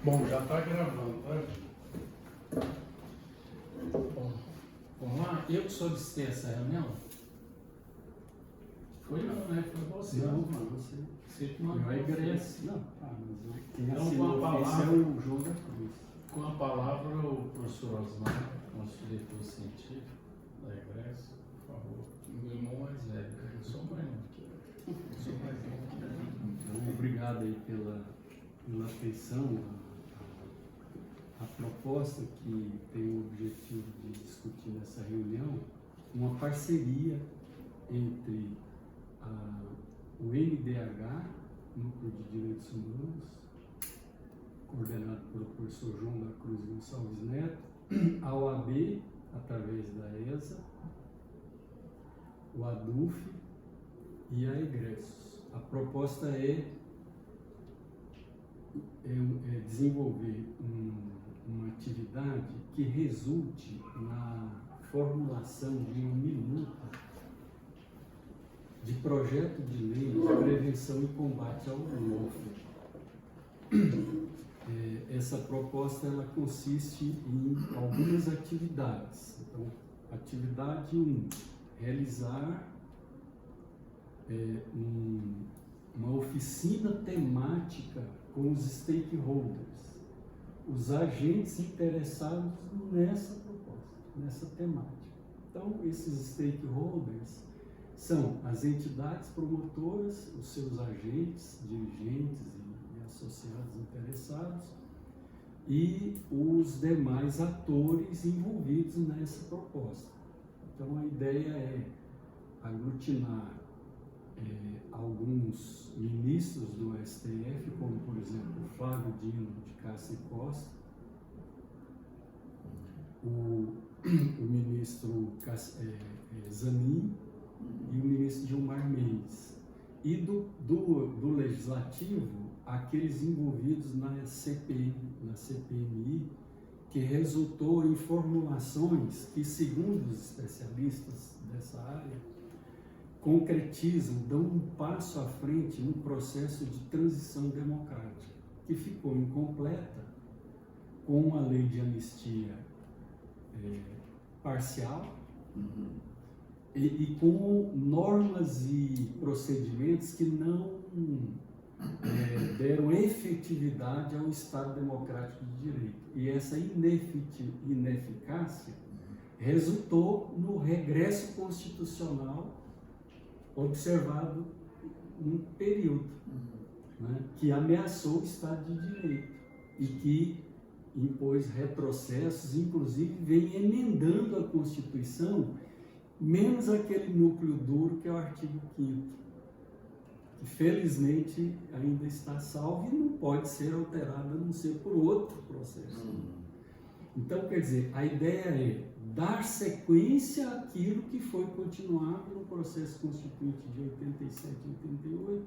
Bom, já está gravando, tá, gente? Bom, vamos lá. Eu que solicitei essa reunião? Foi não, né? Foi você. Não, você. Você que mandou. Eu egresse. Não, mas quem Então, assinou com a o ofício palavra- é o João da Cruz. Com a palavra, o professor Osmar, nosso diretor científico da Egresso, por favor. Meu irmão mais velho, eu sou mais novo que eu. Eu sou mais novo que ele. Então, obrigado aí pela atenção à proposta que tem o objetivo de discutir nessa reunião uma parceria entre o NDH, Núcleo de Direitos Humanos, coordenado pelo professor João da Cruz Gonçalves Neto, a OAB, através da ESA, o ADUF e a Egressos. A proposta é desenvolver uma atividade que resulte na formulação de uma minuta de projeto de lei de prevenção e combate ao LOFR. Essa proposta ela consiste em algumas atividades. Então, atividade 1, realizar uma oficina temática com os stakeholders, os agentes interessados nessa proposta, nessa temática. Então, esses stakeholders são as entidades promotoras, os seus agentes, dirigentes e associados interessados e os demais atores envolvidos nessa proposta. Então, a ideia é aglutinar alguns ministros do STF, como, por exemplo, o Flávio Dino de Castro e Costa, o ministro Zanin e o ministro Gilmar Mendes. E do Legislativo, aqueles envolvidos na CPMI, que resultou em formulações que, segundo os especialistas dessa área, concretizam, dão um passo à frente no processo de transição democrática, que ficou incompleta com a lei de anistia parcial e com normas e procedimentos que não deram efetividade ao Estado Democrático de Direito. E essa ineficácia resultou no regresso constitucional observado num período, né, que ameaçou o Estado de Direito e que impôs retrocessos, inclusive vem emendando a Constituição, menos aquele núcleo duro que é o artigo 5º, que felizmente ainda está salvo e não pode ser alterado a não ser por outro processo. Então, quer dizer, a ideia é dar sequência àquilo que foi continuado no processo constituinte de 87 e 88,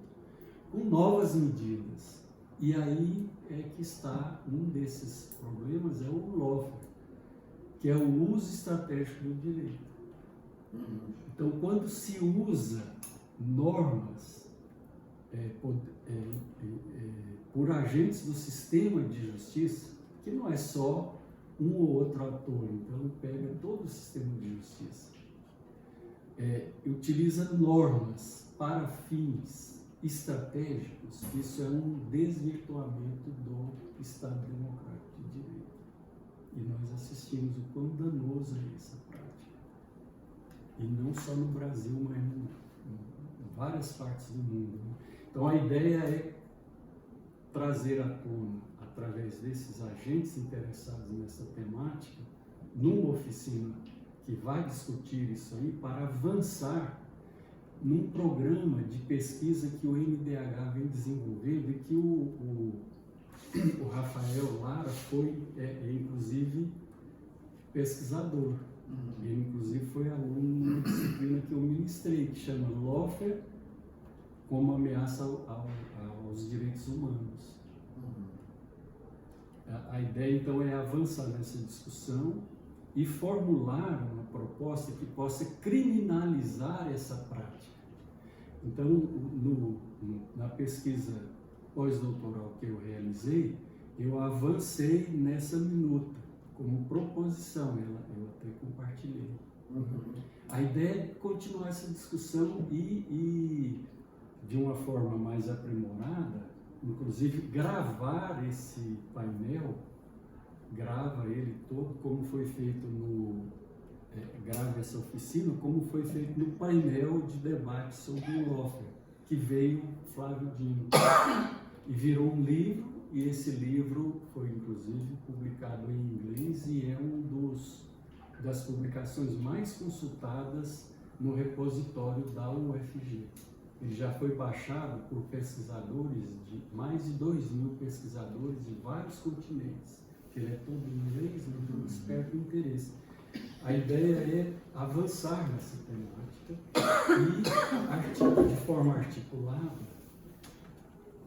com novas medidas. E aí é que está um desses problemas, é o LOFR, que é o uso estratégico do direito. Então, quando se usa normas por agentes do sistema de justiça, que não é só um ou outro ator, então pega todo o sistema de justiça, utiliza normas para fins estratégicos, isso é um desvirtuamento do Estado Democrático de Direito. E nós assistimos o quão danoso é essa prática. E não só no Brasil, mas em várias partes do mundo. Então a ideia é trazer à tona, através desses agentes interessados nessa temática, numa oficina que vai discutir isso aí, para avançar num programa de pesquisa que o NDH vem desenvolvendo e que o Rafael Lara foi, inclusive, pesquisador. Ele, inclusive, foi aluno de uma disciplina que eu ministrei, que chama LOFR como ameaça aos direitos humanos. A ideia, então, é avançar nessa discussão e formular uma proposta que possa criminalizar essa prática. Então, na pesquisa pós-doutoral que eu realizei, eu avancei nessa minuta, como proposição, ela até compartilhei. A ideia é continuar essa discussão e de uma forma mais aprimorada, inclusive gravar esse painel, grava ele todo, como foi feito grava essa oficina, como foi feito no painel de debate sobre o Loeffler, que veio Flávio Dino, e virou um livro, e esse livro foi inclusive publicado em inglês e é das publicações mais consultadas no repositório da UFG. Ele já foi baixado por pesquisadores, mais de 2.000 pesquisadores de vários continentes, que ele é todo em inglês, então desperta interesse. A ideia é avançar nessa temática e, de forma articulada,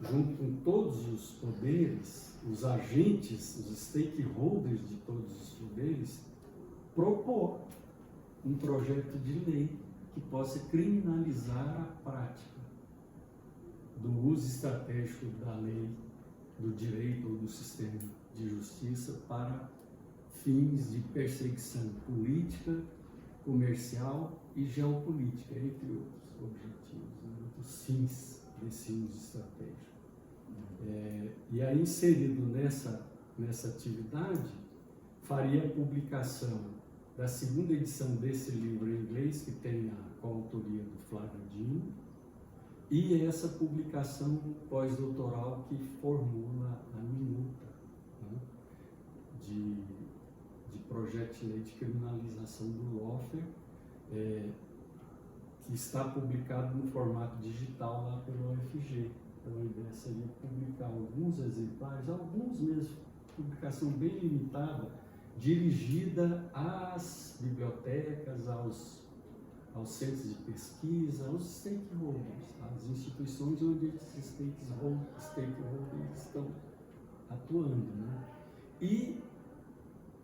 junto com todos os poderes, os agentes, os stakeholders de todos os poderes, propor um projeto de lei que possa criminalizar a prática do uso estratégico da lei, do direito ou do sistema de justiça para fins de perseguição política, comercial e geopolítica, entre outros objetivos, outros fins desse uso estratégico. E aí, inserido nessa atividade, faria a publicação da segunda edição desse livro em inglês, que tem a coautoria do Flávio Dino, e essa publicação pós-doutoral que formula a minuta, né, de projeto de lei de criminalização do Loeffler, que está publicado no formato digital lá pelo UFG. Então a ideia seria publicar alguns exemplares, alguns mesmo, publicação bem limitada, dirigida às bibliotecas, aos centros de pesquisa, aos stakeholders, às instituições onde esses stakeholders estão atuando, né? E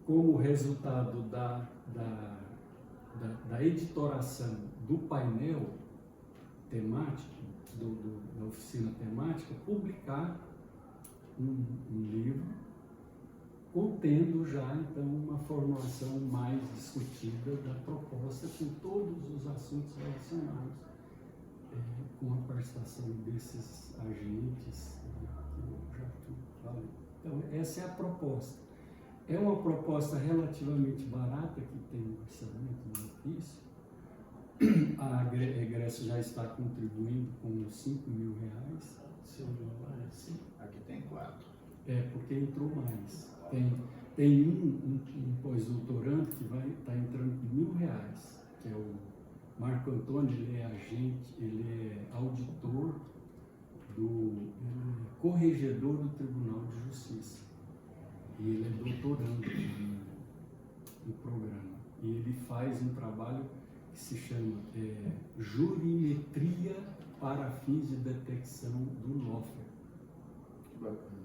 como resultado da editoração do painel temático, da oficina temática, publicar um livro contendo já, então, uma formulação mais discutida da proposta com todos os assuntos relacionados com a participação desses agentes que eu já falei. Então, essa é a proposta. É uma proposta relativamente barata, que tem um orçamento no ofício. A Egresso já está contribuindo com R$5.000. Sim, aqui tem 4. Porque entrou mais. Tem um pós-doutorando que vai estar entrando com R$1.000, que é o Marco Antônio. Ele é agente, ele é auditor ele é corregedor do Tribunal de Justiça. E ele é doutorando no programa. E ele faz um trabalho que se chama Jurimetria para fins de detecção do Loeffler. Que bacana.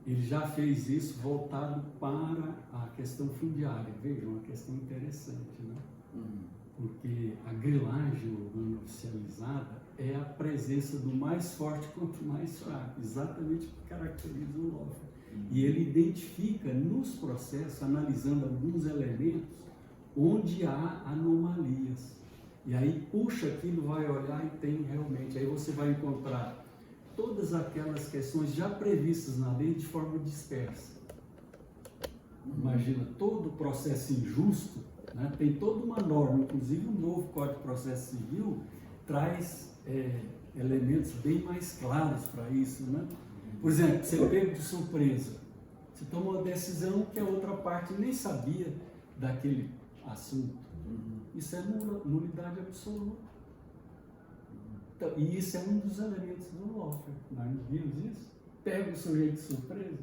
Ele já fez isso voltado para a questão fundiária. Vejam, uma questão interessante, né? Porque a grilagem urbana oficializada é a presença do mais forte contra o mais fraco, exatamente o que caracteriza o Loeffler. E ele identifica nos processos, analisando alguns elementos, onde há anomalias. E aí puxa aquilo, vai olhar e tem realmente. Aí você vai encontrar todas aquelas questões já previstas na lei de forma dispersa. Imagina, todo processo injusto, né, tem toda uma norma, inclusive o novo Código de Processo Civil traz elementos bem mais claros para isso, né? Por exemplo, você pega de surpresa, você toma uma decisão que a outra parte nem sabia daquele assunto. Isso é nulidade absoluta. Então, e isso é um dos elementos do Loeffler. Nós vimos isso? Pega o sujeito de surpresa.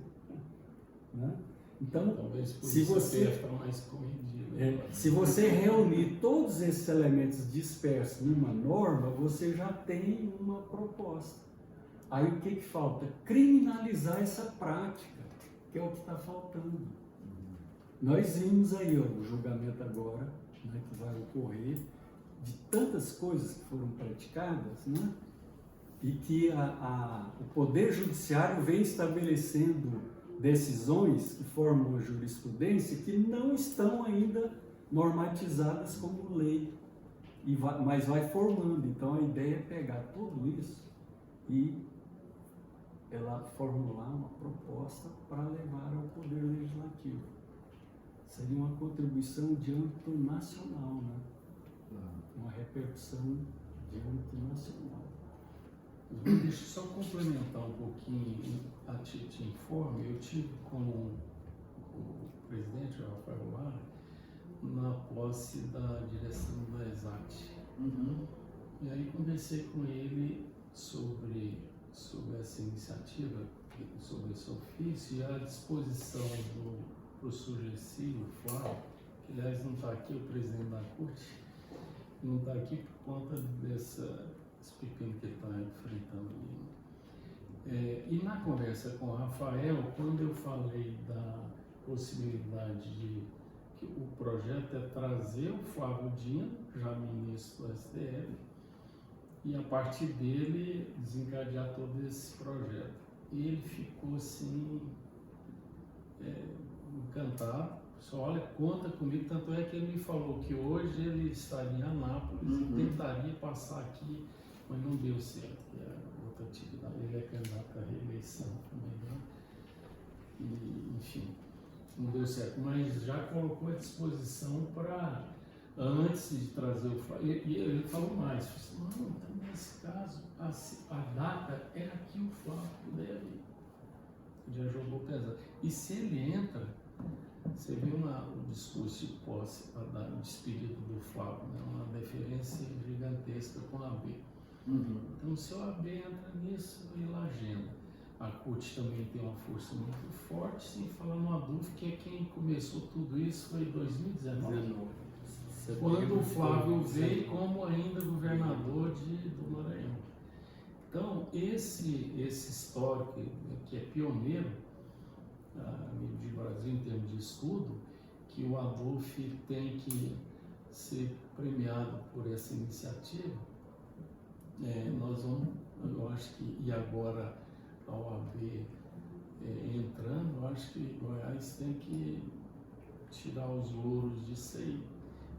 Né? Então, talvez por se isso você fica mais corrigido. se você reunir todos esses elementos dispersos numa norma, você já tem uma proposta. Aí o que falta? Criminalizar essa prática, que é o que está faltando. Nós vimos aí o julgamento agora, né, que vai ocorrer, de tantas coisas que foram praticadas, né, e que o Poder Judiciário vem estabelecendo decisões que formam a jurisprudência que não estão ainda normatizadas como lei, mas vai formando. Então a ideia é pegar tudo isso e ela formular uma proposta para levar ao Poder Legislativo. Seria uma contribuição de âmbito nacional, né? Uma repercussão de âmbito nacional. Deixa eu só complementar um pouquinho, te informo, eu tive com o presidente, o Rafael Lara, na posse da direção da ESAT. E aí conversei com ele sobre essa iniciativa, sobre esse ofício e a disposição do professor Gercílio Flávio, que aliás não está aqui, o presidente da corte, não está aqui por conta desse pepino que ele está enfrentando ali. E na conversa com o Rafael, quando eu falei da possibilidade de que o projeto é trazer o Flávio Dino, já ministro do STF, e a partir dele desencadear todo esse projeto. E ele ficou assim, encantado, só olha, conta comigo, tanto é que ele me falou que hoje ele estaria em Anápolis e tentaria passar aqui, mas não deu certo, que é outra atividade, ele é candidato à reeleição também, né? E, enfim, não deu certo, mas já colocou à disposição para, antes de trazer o Flávio, e ele falou mais, falou assim, não, então nesse caso, a data é aqui o Flávio deve, já jogou pesado. E se ele entra, você viu o discurso de posse para dar o despedido do Flávio, né? Uma deferência gigantesca com a AB. Então, se o AB entra nisso, ele agenda. A CUT também tem uma força muito forte, sem falar no Adolfo, que é quem começou tudo isso, foi em 2019. Quando o Flávio veio como ainda governador do Maranhão. Então, esse histórico, que é pioneiro a nível de Brasil em termos de estudo, que o Adolfo tem que ser premiado por essa iniciativa, nós vamos, eu acho que, e agora a OAB entrando, eu acho que Goiás tem que tirar os louros disso aí.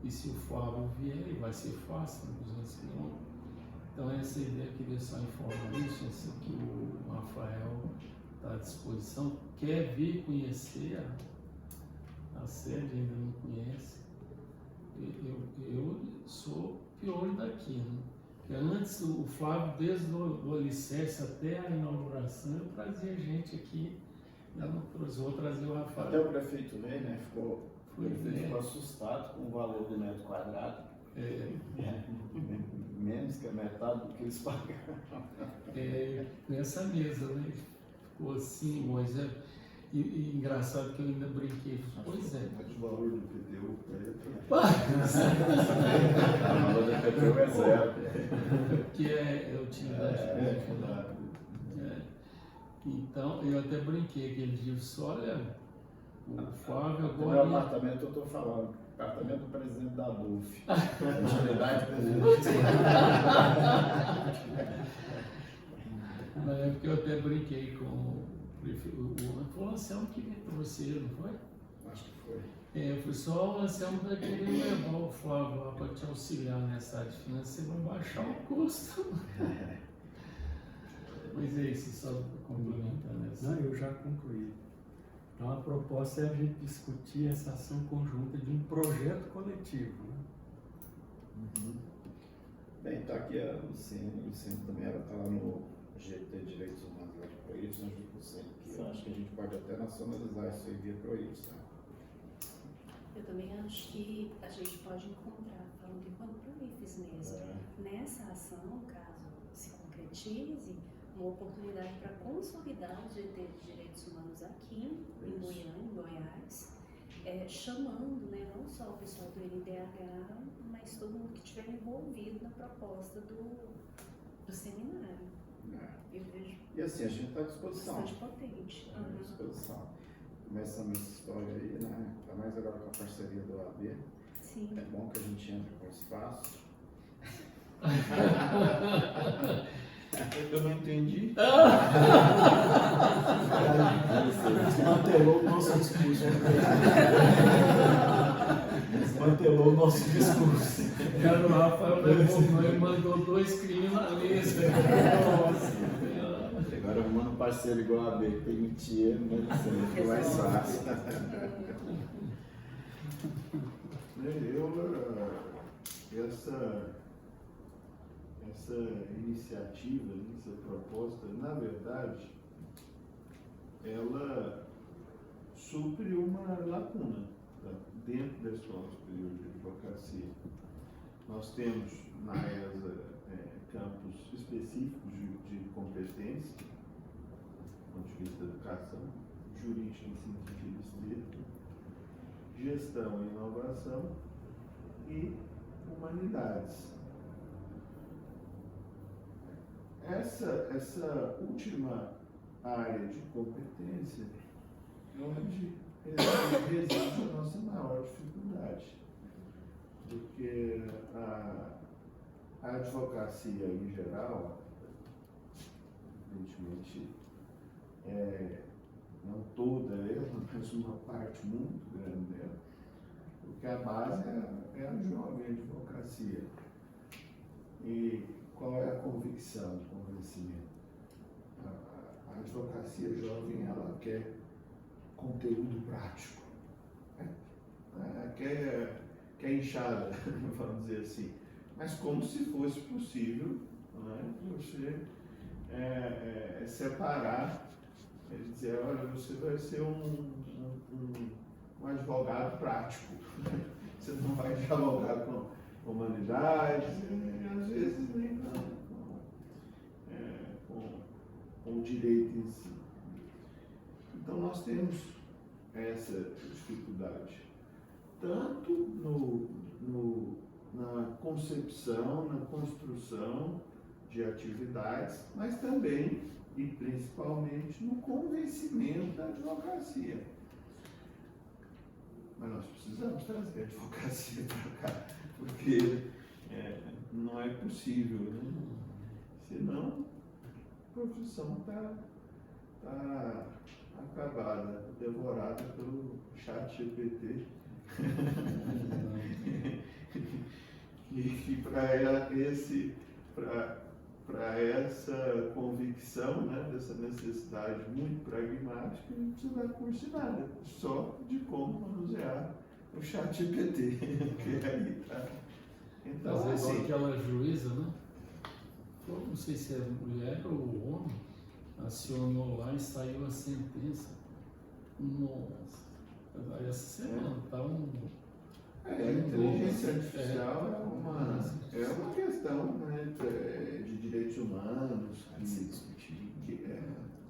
E se o Flávio vier, vai ser fácil, 200 quilômetros. Então essa ideia, eu queria só informar isso, assim, que o Rafael está à disposição, quer vir conhecer a sede, ainda não conhece. Eu sou pior daqui, né? Porque antes o Flávio, desde o alicerce até a inauguração, eu trazia gente aqui, eu não trouxe, vou trazer o Rafael. Até o prefeito veio, né? O prefeito ficou assustado com o valor do metro quadrado. Menos que a metade do que eles pagaram. Nessa mesa, né? Ficou assim, Moisés. E engraçado que eu ainda brinquei. Pois é. Mas o valor do PTU para ele. O valor do PTU é zero. Que é utilidade. Então, eu até brinquei aquele dia. Olha, o Flávio agora. No meu apartamento eu estou falando. Apartamento do presidente da DUF. Utilidade do presidente. Na época eu até brinquei com o Anselmo que me trouxe ele, não foi? Acho que foi. Eu falei, só o Anselmo vai querer levar o Flávio lá para te auxiliar nessa área de finanças, você vai baixar o custo. Mas é isso, só complementando essa. Não, eu já concluí. Então a proposta é a gente discutir essa ação conjunta de um projeto coletivo. Né? Bem, está aqui a Luciene também, ela está lá no GT Direitos Humanos lá de Proítos, né, junto com o Luciene, que eu acho que a gente pode até nacionalizar isso aí via Proítos, tá? Eu também acho que a gente pode encontrar, falando enquanto Proífes mesmo, nessa ação, caso se concretize, uma oportunidade para consolidar o GT de Direitos Humanos aqui em Goiânia, em Goiás, chamando, né, não só o pessoal do NDH, mas todo mundo que estiver envolvido na proposta do seminário. Eu vejo E assim, a gente está à disposição. bastante potente. À disposição. Começamos essa história aí, né? Ainda mais agora com a parceria do AB. Sim. É bom que a gente entre com espaço. Eu não entendi. Desmantelou o nosso discurso. Desmantelou o nosso discurso. Cara, o Rafael levou e mandou 2 criminalistas. Nossa. Agora arrumando um parceiro igual a B, que tem mentira, mas é mais fácil. Essa iniciativa, essa proposta, na verdade, ela supre uma lacuna, tá? Dentro da Escola Superior de Advocacia. Nós temos na ESA campos específicos de competência, do ponto de vista da educação, jurídica em sentido estrito, gestão e inovação e humanidades. Essa última área de competência é onde reside a nossa maior dificuldade, porque a advocacia em geral, evidentemente, não toda ela, mas uma parte muito grande dela, porque a base é a jovem advocacia. E qual é a convicção, o convencimento? A advocacia jovem, ela quer conteúdo prático, né? Quer enxada, vamos dizer assim, mas como se fosse possível, né, você separar, dizer, olha, você vai ser um advogado prático, você não vai dialogar com humanidades, às vezes nem com o direito em si. Então nós temos essa dificuldade, tanto na concepção, na construção de atividades, mas também e principalmente no convencimento da advocacia. Mas nós precisamos trazer a advocacia para cá, porque não é possível, né? Senão a profissão está acabada, devorada pelo ChatGPT. E para essa convicção, né, dessa necessidade muito pragmática, a gente precisa dar curso de nada, só de como manusear o ChatGPT, que aí está. Então, Fazer igual assim, aquela juíza, né? Eu não sei se é mulher ou homem, acionou lá e saiu a sentença. Nossa, essa semana tá a inteligência artificial é uma questão, né, de direitos humanos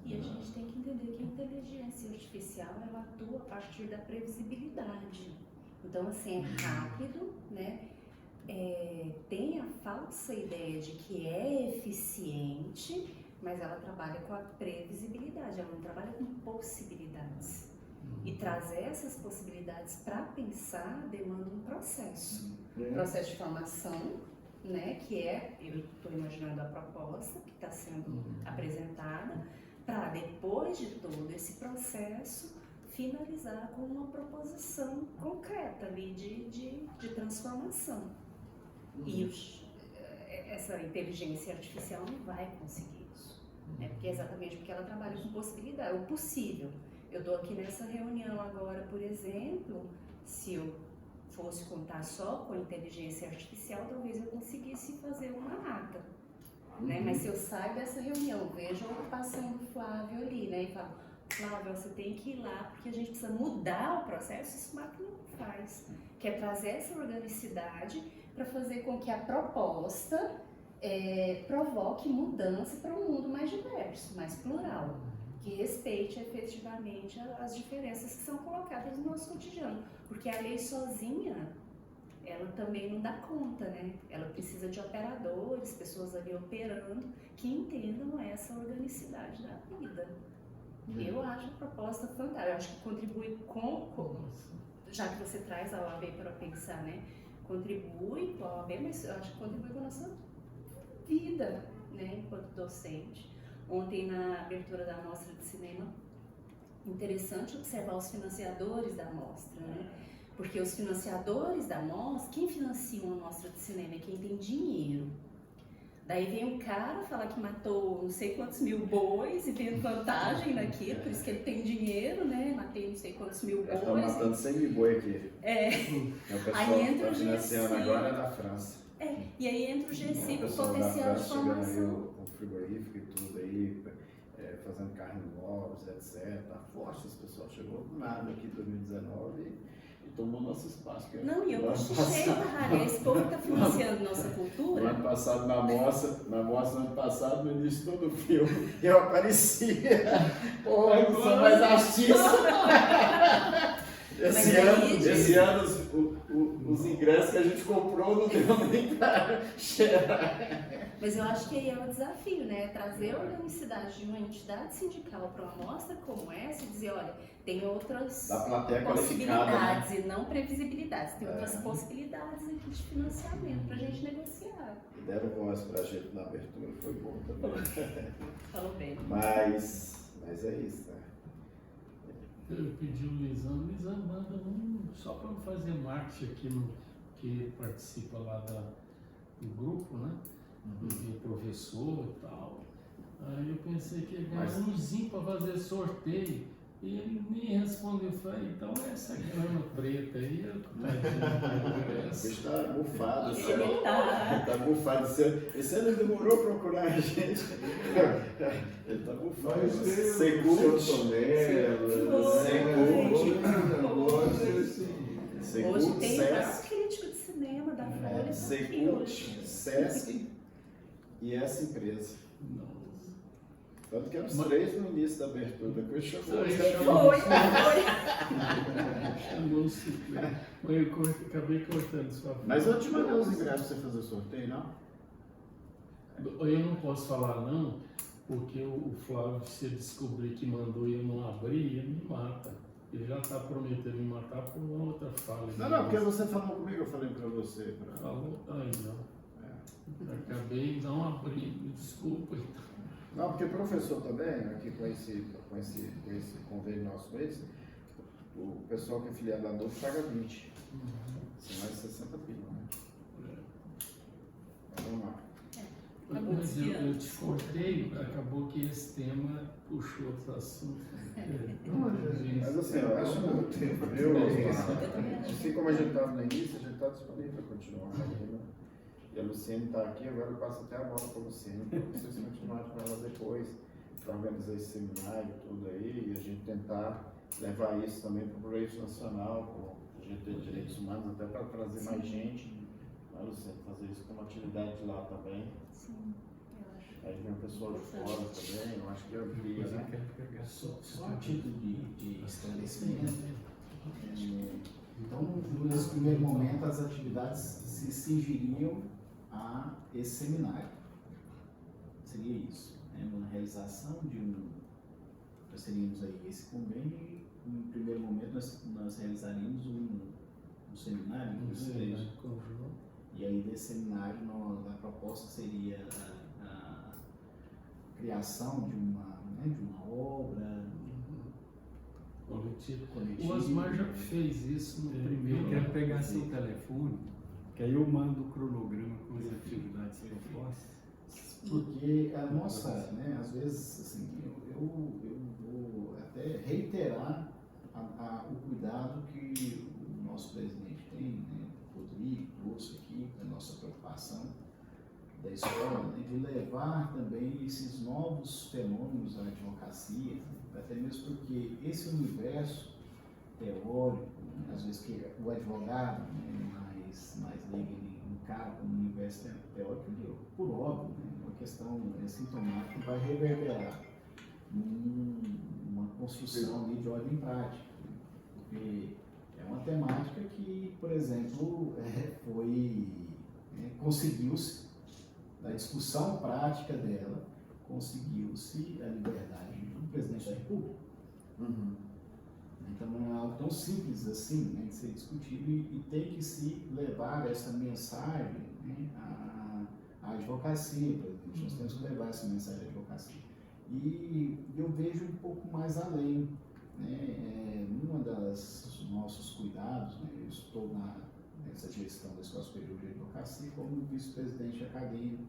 E a gente tem que entender que a inteligência artificial ela atua a partir da previsibilidade. Então, assim, é rápido, né? Tem a falsa ideia de que é eficiente, mas ela trabalha com a previsibilidade, ela não trabalha com possibilidades. E trazer essas possibilidades para pensar demanda um processo. Processo de formação, né, que eu estou imaginando a proposta que está sendo apresentada, para depois de todo esse processo, finalizar com uma proposição concreta ali de transformação. E essa inteligência artificial não vai conseguir isso. Porque exatamente porque ela trabalha com possibilidade, o possível. Eu estou aqui nessa reunião agora, por exemplo, se eu fosse contar só com a inteligência artificial, talvez eu conseguisse fazer uma ata, né? Mas se eu saio dessa reunião, vejo a ocupação do Flávio ali, né? E falo, Flávio, você tem que ir lá, porque a gente precisa mudar o processo, isso o máquina não faz. Que é trazer essa organicidade para fazer com que a proposta provoque mudança para um mundo mais diverso, mais plural. Que respeite efetivamente as diferenças que são colocadas no nosso cotidiano. Porque a lei sozinha, ela também não dá conta, né? Ela precisa de operadores, pessoas ali operando, que entendam essa organicidade da vida. Eu acho a proposta fantástica, eu acho que contribui já que você traz a OAB para pensar, né? Contribui com a OAB, mas eu acho que contribui com a nossa vida, né, enquanto docente. Ontem, na abertura da mostra de cinema, interessante observar os financiadores da mostra, né? Porque os financiadores da mostra, quem financia uma mostra de cinema é quem tem dinheiro. Daí vem um cara falar que matou não sei quantos mil bois e vendo vantagem naquilo, por isso que ele tem dinheiro, né? Matei não sei quantos mil bois. Estão matando 100 mil boi aqui. É. O pessoal Aí que entra está o financiando GSI. agora é da França. E aí entra o GSI O com pessoal da potencial de França chegando aí formação. com frigorífico e tudo aí, fazendo carne novos, etc. Tá forte esse pessoal. Chegou do nada aqui em 2019 e tomou nosso espaço. Não, e eu No ano cochichei, passado- Maria, esse povo que está financiando nossa No cultura. ano passado, na mostra do ano passado, no início de todo o filme, eu aparecia. Pô, eu não sou mais artista. Mas aí, Esse ano os ingressos que a gente comprou não deu nem para cheirar. Mas eu acho que aí é o desafio, né? Trazer a organicidade de uma entidade sindical para uma mostra como essa e dizer, olha, tem outras Da plateia qualificada, possibilidades e não previsibilidades, tem outras É. possibilidades aqui de financiamento para a gente negociar. E deram voz pra gente na abertura, foi bom também. Falou bem. Mas é isso, né? Eu pedi o Luizão manda só para fazer marketing aqui no que participa lá do grupo, né? Do professor e tal. Aí eu pensei que ia ganhar umzinho para fazer sorteio. E ele nem respondeu. Eu falei, então essa grama preta aí, O tadinho. bicho tá bufado, esse Ele ano. tá. Ele tá bufado. Esse ano ele demorou pra procurar a gente. Ele tá bufado. Vai ser o Secult. seu Tonelo, Hoje tem o maior Sesc. crítico de cinema da Folha, tá aqui Secult, hoje. Sesc e essa empresa. Nossa. Tanto que eram os três no início da abertura, depois chegou. Foi. Chamou o suplente. Mas eu acabei cortando sua frase. Mas eu te mandei os ingressos pra você fazer sorteio, não? Eu não posso falar não, porque o Flávio, se ele descobrir que mandou e eu não abrir, ele me mata. Ele já está prometendo me matar por uma outra falha. Não, porque você falou comigo, eu falei pra você. Falou, ai não. Acabei não abrindo, desculpa. Não, porque professor também, aqui com esse convênio nosso com eles, o pessoal que é filiado da Adolfo paga 20. São mais 60 pila, né? Vamos lá. Mas eu te cortei, acabou que esse tema puxou outro assunto. Mas assim, eu acho assim como a gente estava no início, a gente está disponível para continuar. Né? E a Luciene está aqui, agora eu passo até a bola para a Luciene, para vocês continuarem com ela depois, para organizar esse seminário e tudo aí, e a gente tentar levar isso também para o projeto nacional, para o GT de Direitos Humanos, até para trazer mais gente. Né, Luciene, fazer isso como atividade lá também. Sim, eu acho. Aí vem o pessoal de fora também, eu acho que amplia, né? Só a título de esclarecimento. Então, nesse primeiro momento, as atividades se cingiriam a esse seminário. Seria isso, né? Uma realização de nós teríamos aí esse convênio e, no primeiro momento, nós realizaríamos um seminário, inclusive. E aí, desse seminário, a proposta seria a criação de uma obra Coletivo. coletiva. O Osmar já fez isso no primeiro. Eu quero pegar seu telefone, que aí eu mando o cronograma com as atividades propostas. Porque a nossa, né, às vezes, assim, eu vou até reiterar o cuidado que o nosso presidente tem, né, o Rodrigo trouxe aqui, a nossa preocupação da escola, né, de levar também esses novos fenômenos à advocacia, até mesmo porque esse universo teórico, né, às vezes que o advogado, né, mais leigo, ele encara como um universo teórico, ele, por óbvio, né, uma questão sintomática vai reverberar numa construção ali de ordem prática, né, porque é uma temática que, por exemplo, conseguiu-se, da discussão prática dela, conseguiu-se a liberdade do presidente da República. Uhum. Então não é algo tão simples assim, né, de ser discutido e tem que se levar essa mensagem, né, à advocacia, presidente, nós temos que levar essa mensagem à advocacia. E eu vejo um pouco mais além, né? Numa das nossos cuidados, né? Eu estou nessa gestão da Escola Superior de Advocacia como vice-presidente acadêmico,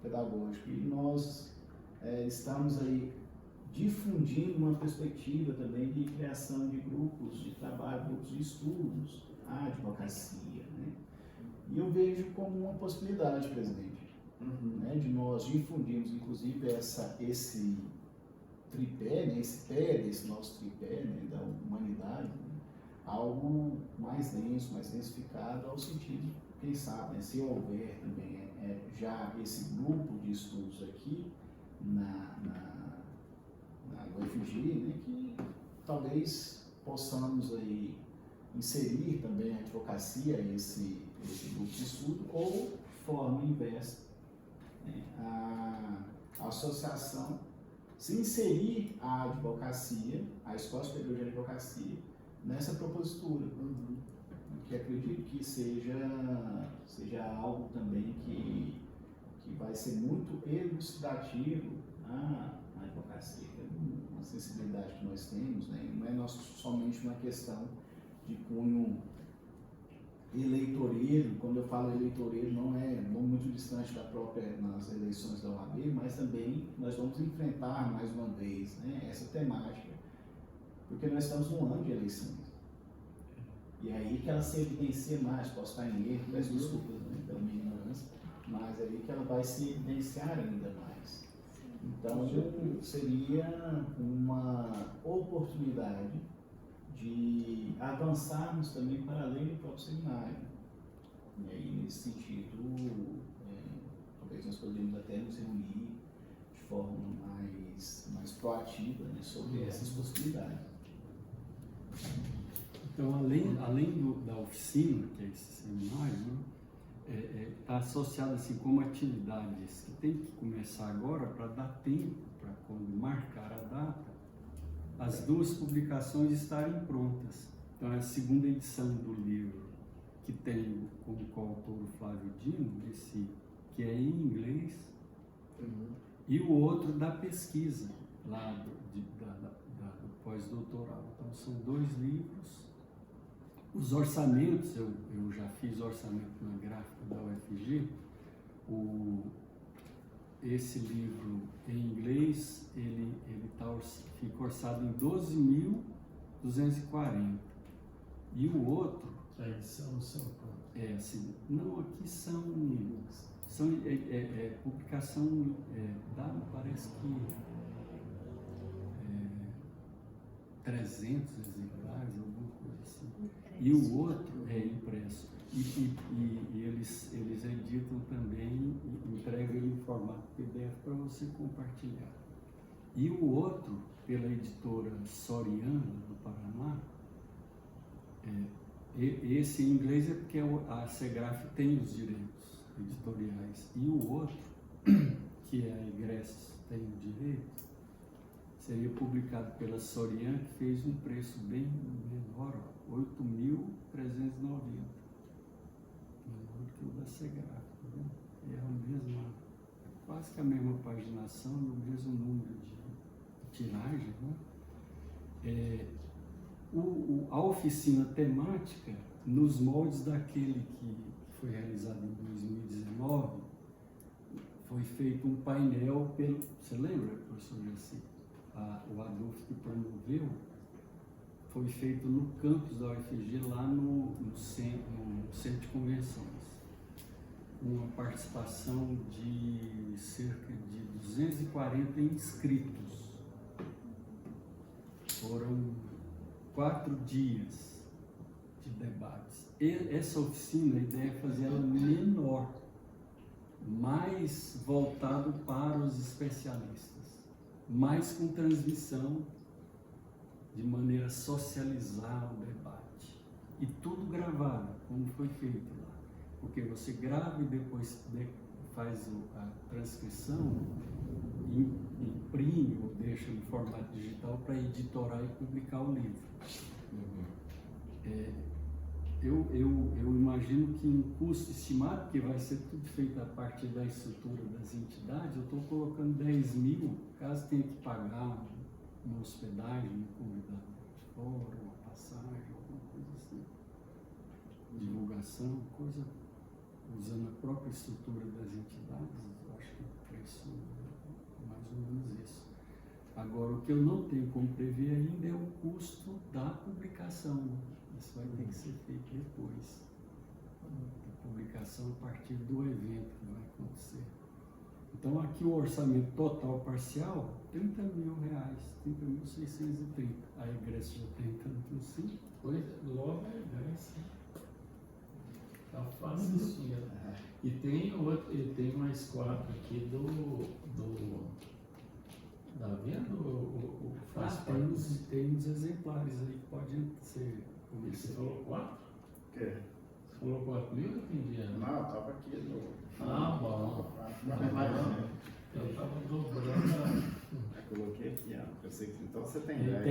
pedagógico, e nós estamos aí difundindo uma perspectiva também de criação de grupos de trabalho, grupos de estudos, a advocacia, né? E eu vejo como uma possibilidade, presidente, né, de nós difundirmos, inclusive, esse tripé, né, esse pé desse nosso tripé, né, da humanidade, né, algo mais denso, mais densificado, ao sentido, quem sabe, né, se houver também já esse grupo de estudos aqui na UFG, né, que talvez possamos aí inserir também a advocacia esse grupo de estudo, ou de forma inversa, né, a associação se inserir a advocacia, a Escola Superior de Advocacia, nessa propositura, que acredito que seja algo também que vai ser muito elucidativo na advocacia, que é uma sensibilidade que nós temos, né? Não é somente uma questão de cunho eleitoreiro. Quando eu falo eleitoreiro, não muito distante nas eleições da OAB, mas também nós vamos enfrentar mais uma vez, né, essa temática, porque nós estamos num ano de eleições. E é aí que ela se evidencia mais, posso estar em erro, peço desculpas, né, pela minha ignorância, mas é aí que ela vai se evidenciar ainda mais. Então, seria uma oportunidade de avançarmos também para além do próprio seminário. E aí, nesse sentido, talvez nós poderíamos até nos reunir de forma mais proativa, né, sobre essas possibilidades. Então, além da oficina, que é esse seminário, né, está associado assim como atividades que tem que começar agora para dar tempo, para quando marcar a data, as duas publicações estarem prontas. Então, a segunda edição do livro, que tem como coautor o Flávio Dino, que é em inglês, e o outro da pesquisa, lá do pós-doutoral. Então, são 2 livros. Os orçamentos, eu já fiz orçamento na gráfica da UFG. Esse livro em inglês, ele fica orçado em 12.240. E o outro... A edição no seu ponto. Assim, não, aqui são publicação, parece que 300 exemplares, alguma coisa assim. E o outro é impresso. E eles editam também e entregam ele em formato PDF para você compartilhar. E o outro, pela editora Soriano, do Paraná, esse em inglês é porque a Segraf tem os direitos editoriais. E o outro, que é a Egressos tem o direito, seria publicado pela Soriano, que fez um preço bem menor, R$ 8.390. Menor que o da Segraf, tá? É a mesma, quase que a mesma paginação, o mesmo número de tiragem, né? A oficina temática, nos moldes daquele que foi realizado em 2019, foi feito um painel você lembra, professor Jaci? O Adolfo que promoveu, foi feito no campus da UFG, lá no centro de convenções. Uma participação de cerca de 240 inscritos. Foram 4 dias de debates. Essa oficina, a ideia é fazer ela menor, mais voltado para os especialistas, mais com transmissão, de maneira a socializar o debate. E tudo gravado, como foi feito lá. Porque você grava e depois faz a transcrição, imprime ou deixa no formato digital para editorar e publicar o livro. Eu imagino que um custo estimado, porque vai ser tudo feito a partir da estrutura das entidades, eu estou colocando 10 mil, caso tenha que pagar uma hospedagem, um convidado de fora, uma passagem, alguma coisa assim. Divulgação, coisa, usando a própria estrutura das entidades, eu acho que o preço é mais ou menos isso. Agora, o que eu não tenho como prever ainda é o custo da publicação. Isso vai ter que ser feito depois. A publicação a partir do evento que vai acontecer. Então, aqui o orçamento total parcial, R$30 mil, 30.630. A egresso já está entrando por 5. Pois, logo a egresso. Tá fácil isso mesmo. E tem mais 4 aqui tá vendo o faz parte? Tem uns exemplares aí que podem ser. Você falou 4? Que? Você falou 4 mil ou eu entendi? Não, estava aqui no. Ah, bom. Eu estava dobrando. Coloquei aqui, ó. Eu sei que então você tem E 10.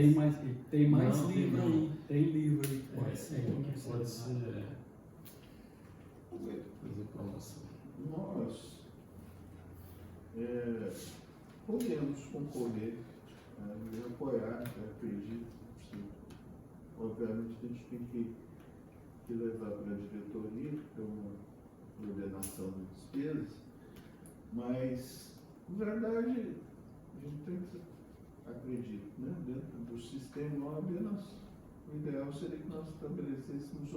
tem mais Não, livro tem aí. Tem livro aí que Pode pode ser, ser. pode ser. Fazer promoção. Nós podemos concorrer e apoiar, eu acredito. Sim. Obviamente a gente tem que levar para a diretoria, que é uma ordenação de despesas, mas, na verdade, a gente tem que, acredito, né, dentro do sistema OAB, o ideal seria que nós estabelecêssemos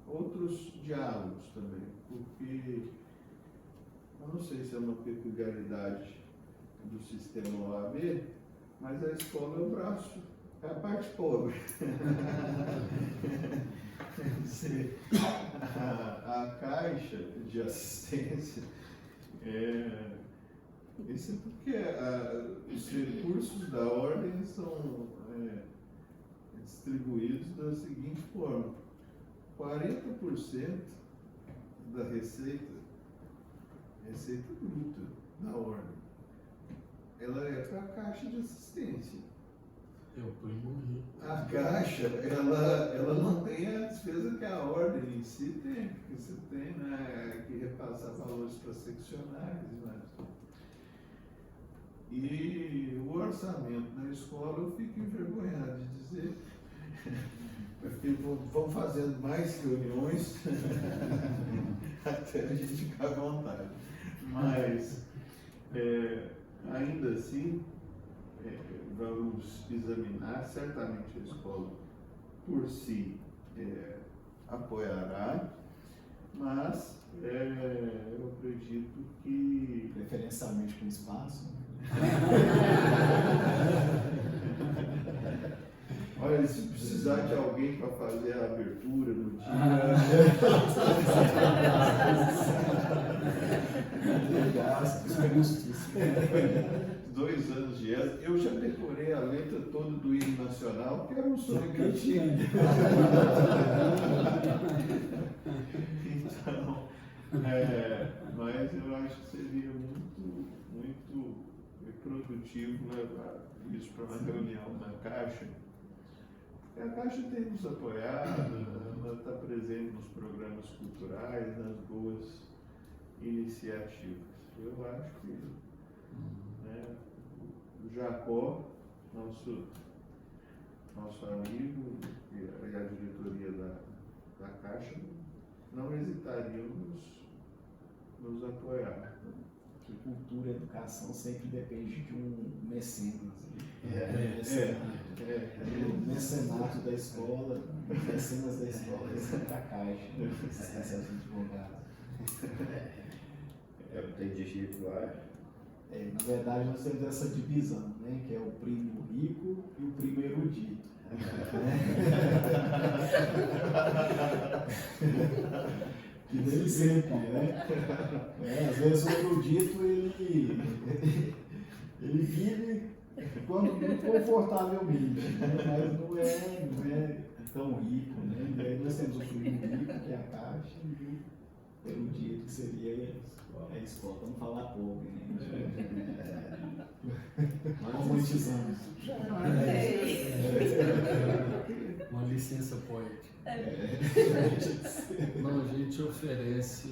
outros diálogos também, porque eu não sei se é uma peculiaridade do sistema OAB, mas a escola é o braço, é a parte pobre. A caixa de assistência isso é porque os recursos da ordem são distribuídos da seguinte forma: 40% da receita bruta da ordem, ela é para a caixa de assistência. É o primo rico. A caixa, ela não tem a despesa que a ordem em si tem, porque você tem, né, que repassar valores para seccionários, né? E o orçamento da escola, eu fico envergonhado de dizer, porque vão fazendo mais reuniões até a gente ficar à vontade. Mas, ainda assim, vamos examinar, certamente a escola por si apoiará, mas eu acredito que... Preferencialmente com espaço. Olha, se precisar de alguém para fazer a abertura no dia... Justíssimo. 2 anos de ESA, eu já decorei a letra toda do hino nacional, que era um sonho que eu tinha. Então, mas eu acho que seria muito produtivo levar isso para uma reunião na Caixa. A Caixa tem nos apoiado, ela está presente nos programas culturais, nas boas iniciativas. Eu acho que o Jacó, nosso amigo, e a diretoria da Caixa não hesitariam nos apoiar. Que cultura e educação sempre depende de um mecenas. O mecenato da escola, mecenas da escola, da Caixa, assistência aos advogados. Tem dígito lá. Na verdade, nós temos essa divisão, né, que é o primo rico e o primo erudito. Que nem sempre, né? Às vezes o erudito, ele vive muito confortavelmente, né? Mas não é tão rico, né? E aí nós temos o primo rico, que é a Caixa, e o erudito, que seria a escola, para não falar pobre, né? Romantizamos. Uma licença poética. Não, a gente oferece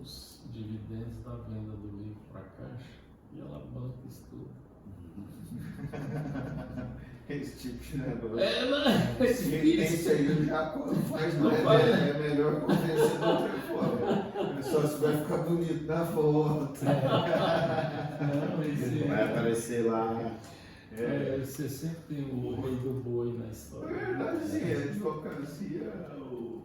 os dividendos da venda do livro para a Caixa e ela banca isso tudo. Esse tipo de negócio. Esse Esse aí já faz mais. É melhor convencer de outra forma. Só se vai ficar bonito na foto. Vai aparecer lá. Você sempre tem o rei do boi na história. É verdade, sim. A advocacia é o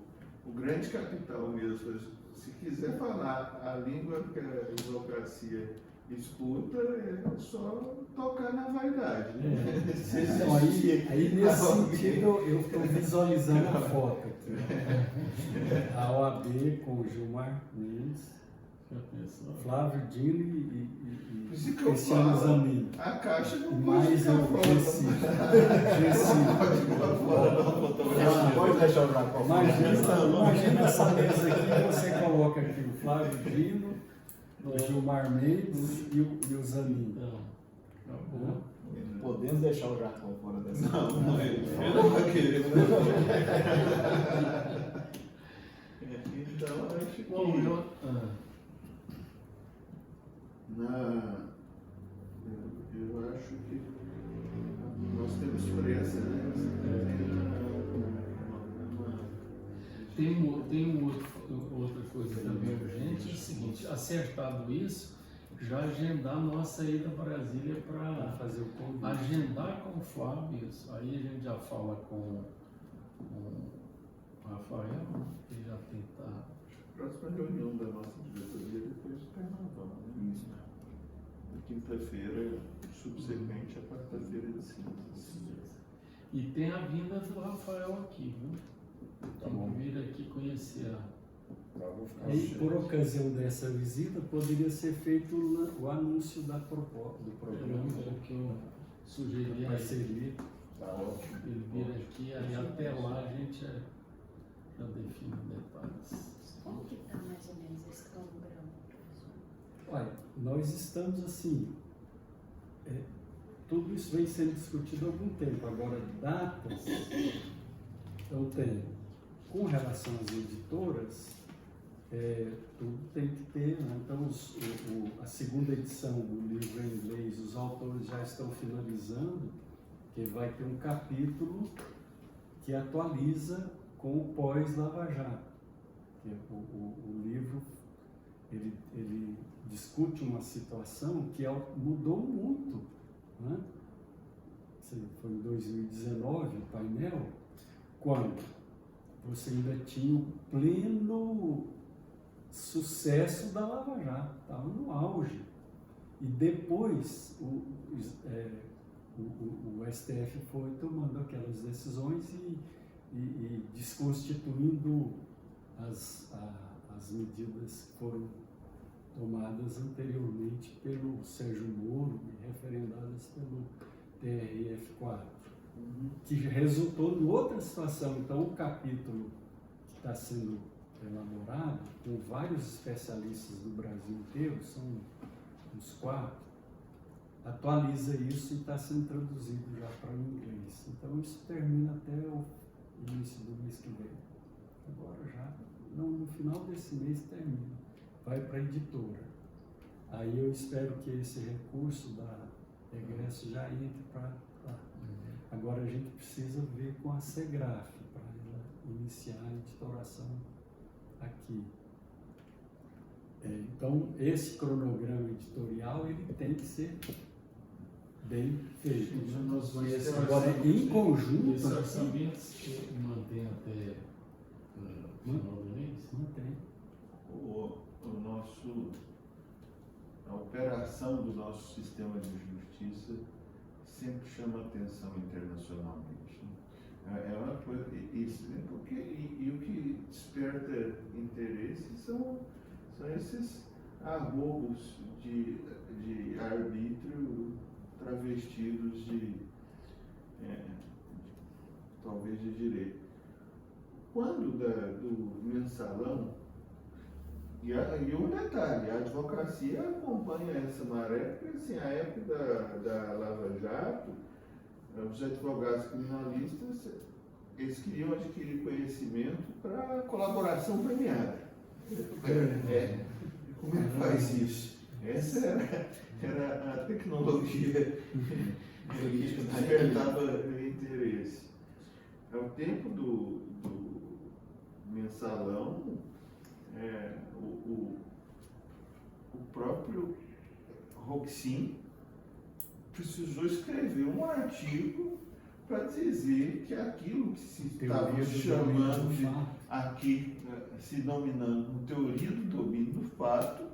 grande capital mesmo. Se quiser falar a língua que a advocacia escuta, é só tocar na vaidade. Então, aí nesse sentido eu estou visualizando a foto aqui. A OAB com o Gilmar Mendes, Flávio Dino e Isso que eu Cristiano falo. Zanin. A Caixa não pode Mais ficar o fora. Gessi. Pode deixar o Jacó. Imagina essa mesa aqui, você coloca aqui o Flávio Dino, o Gilmar Mendes e o Zanin. Então, acabou. Podemos deixar o Jacó fora dessa. Não, eu não vou querer. Então, acho que Bom, eu acho que nós temos pressa, né? Tem outra coisa também urgente, é o seguinte, acertado isso, já agendar nossa ida a Brasília para Fazer o convite. agendar com o Flávio isso. Aí a gente já fala com o Rafael, ele já tenta. Próxima reunião da nossa diretoria depois do carnaval, né? Isso. Quinta-feira, subsequente à quarta-feira de cinzas. E tem a vinda do Rafael aqui, viu? Tem que vir aqui conhecer E por ocasião dessa visita, poderia ser feito o anúncio do programa, que eu sugeri da a ele. parceria. Tá ótimo. Ele vir aqui, aí até lá a gente já define detalhes. Como que está mais ou menos esse cronograma, professor? Olha, nós estamos assim, tudo isso vem sendo discutido há algum tempo. Agora, datas, eu tenho, com relação às editoras, tudo tem que ter, né? Então a segunda edição do livro em inglês, os autores já estão finalizando, que vai ter um capítulo que atualiza com o pós-Lava Jato. O livro ele discute uma situação que mudou muito, né? Foi em 2019 o painel, quando você ainda tinha o pleno sucesso da Lava Jato, estava no auge. E depois o STF foi tomando aquelas decisões e desconstituindo as medidas que foram tomadas anteriormente pelo Sérgio Moro e referendadas pelo TRF4, que resultou em outra situação. Então, o capítulo que está sendo elaborado, com vários especialistas do Brasil inteiro, são uns 4, atualiza isso e está sendo traduzido já para o inglês. Então, isso termina até o início do mês que vem. Agora já, no final desse mês termina, vai para a editora. Aí eu espero que esse recurso da regresso já entre para lá. Agora a gente precisa ver com a SEGRAF para ela iniciar a editoração aqui. Então esse cronograma editorial ele tem que ser bem feito. Agora em conjunto Esse orçamento que mantém até o final do mês? não tem. A operação do nosso sistema de justiça sempre chama atenção internacionalmente. É uma coisa, isso, né? Porque, e o que desperta interesse são esses arrobos de arbítrio travestidos talvez de direito. Quando do mensalão, e um detalhe, a advocacia acompanha essa maré, porque assim, a época da Lava Jato, os advogados criminalistas eles queriam adquirir conhecimento para colaboração premiada. Como é que faz isso? Essa era a tecnologia que despertava interesse. Ao tempo do mensalão, o próprio Roxin precisou escrever um artigo para dizer que aquilo que se estava chamando aqui, se denominando como teoria do domínio do fato,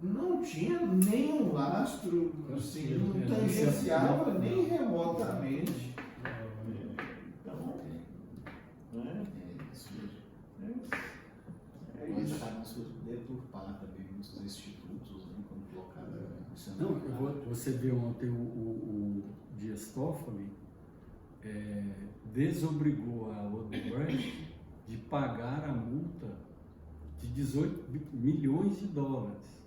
não tinha nenhum lastro, assim, não tangenciava nem remotamente. Então, né? Isso mesmo. É Nós isso. acabamos por deturpar também muitos institutos, né, quando colocaram isso. Não, você viu ontem o Dias Toffoli desobrigou a Odebrecht de pagar a multa de 18 milhões de dólares,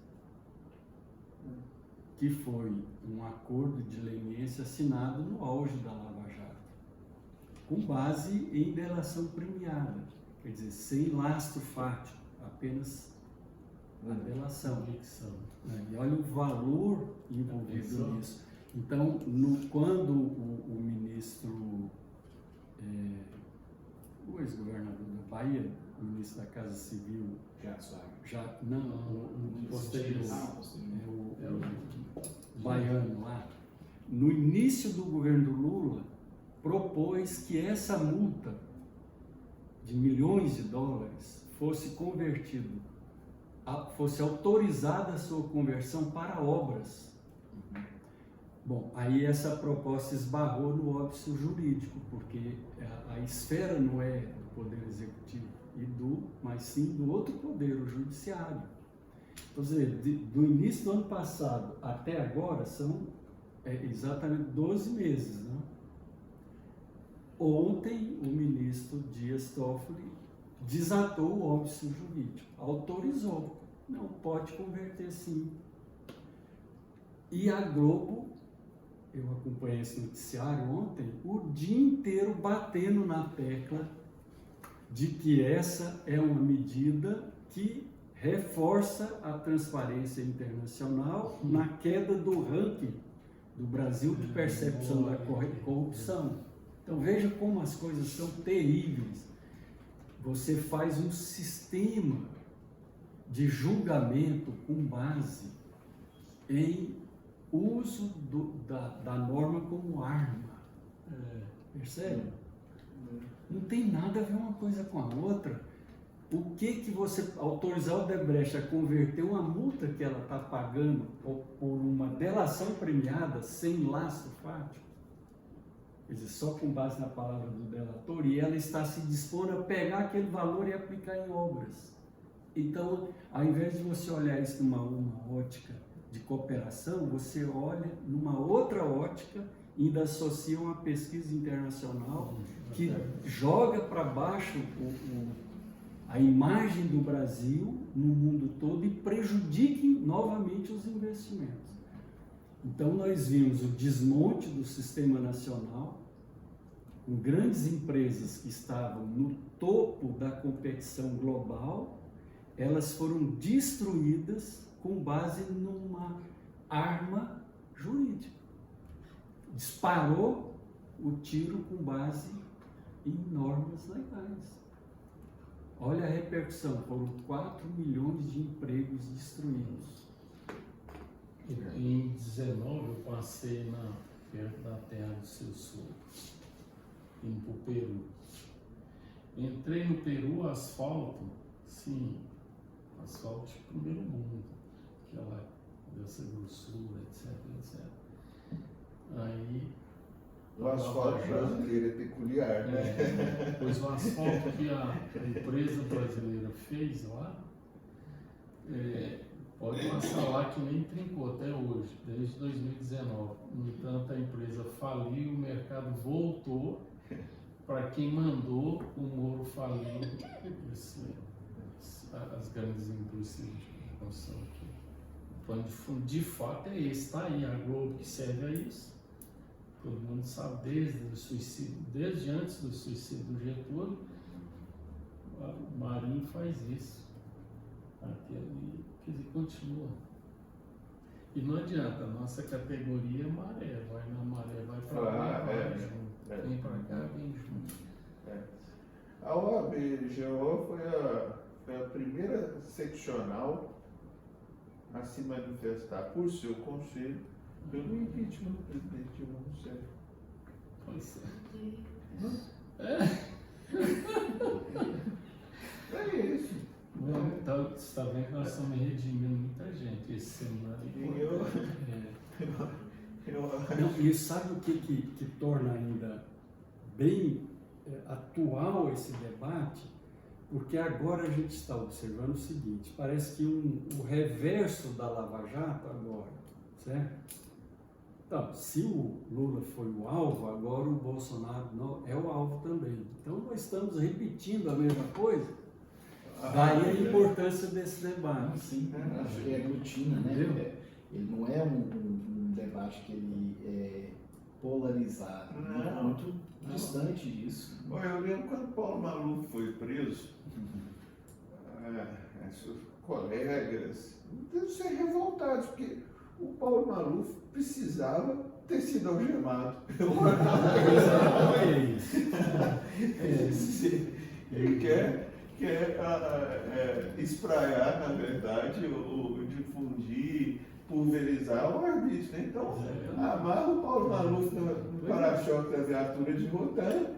que foi um acordo de leniência assinado no auge da Lava Jato, com base em delação premiada, quer dizer, sem lastro fático, apenas a delação. Né? E olha o valor envolvido nisso. Então, quando o ministro, o ex-governador da Bahia, o ministro da Casa Civil, o posterior, o baiano lá, no início do governo do Lula, propôs que essa multa de milhões de dólares fosse convertido, fosse autorizada a sua conversão para obras. Bom, aí essa proposta esbarrou no óbice jurídico, porque a esfera não é do Poder Executivo, mas sim do outro poder, o Judiciário. Quer dizer, do início do ano passado até agora são exatamente 12 meses. Né? Ontem o ministro Dias Toffoli desatou o óbice jurídico, autorizou. Não, pode converter sim. E a Globo, eu acompanhei esse noticiário ontem, o dia inteiro batendo na tecla de que essa é uma medida que reforça a transparência internacional na queda do ranking do Brasil de percepção da corrupção. Então veja como as coisas são terríveis. Você faz um sistema de julgamento com base em uso da norma como arma. Percebe? Não tem nada a ver uma coisa com a outra. O que você autorizar o Odebrecht a converter uma multa que ela está pagando por uma delação premiada sem lastro fático, quer dizer, só com base na palavra do delator, e ela está se dispondo a pegar aquele valor e aplicar em obras. Então, ao invés de você olhar isso numa ótica de cooperação, você olha numa outra ótica e ainda associa uma pesquisa internacional que joga para baixo a imagem do Brasil no mundo todo e prejudica novamente os investimentos. Então nós vimos o desmonte do sistema nacional, com grandes empresas que estavam no topo da competição global, elas foram destruídas com base numa arma jurídica. Disparou o tiro com base em normas legais. Olha a repercussão, foram 4 milhões de empregos destruídos. Em 19 eu passei perto da terra do seu sul, indo para o Peru. Entrei no Peru, asfalto, sim, asfalto de primeiro mundo, aquela dessa grossura, etc, etc. Aí O asfalto brasileiro é peculiar, né? Pois o asfalto que a empresa brasileira fez lá, pode passar lá que nem trincou até hoje, desde 2019. No entanto, a empresa faliu, o mercado voltou para quem mandou o Moro falir as grandes indústrias de construção aqui. O plano de fundo, de fato, é esse, está aí, a Globo que serve a isso. todo mundo sabe, desde o suicídio, desde antes do suicídio do Getúlio, o Marinho faz isso. Aquele, quer dizer, continua. E não adianta, a nossa categoria é maré, vai na maré, vai para lá, vai junto. Vem para cá, vem junto. A OAB-GO foi a primeira seccional a se manifestar por seu conselho pelo impeachment do presidente Dilma Rousseff. Pois É isso. Então, você está vendo que nós estamos redimindo muita gente. Esse seminário Não, e sabe o que torna ainda bem atual esse debate? Porque agora a gente está observando o seguinte, parece que o reverso da Lava Jato agora, certo? Então, se o Lula foi o alvo, agora o Bolsonaro é o alvo também. Então nós estamos repetindo a mesma coisa. Daí a importância desse debate. Sim, acho que é rotina, né? Ele não é um debate que ele é polarizado, é muito distante disso. Bom, eu lembro quando Paulo Maluf foi preso, seus colegas devem ser revoltados, porque o Paulo Maluf precisava ter sido algemado. Ele quer espraiar, na verdade, difundir, pulverizar o arbítrio. Então, amarra o Paulo Maluf no para-choque da viatura de montanha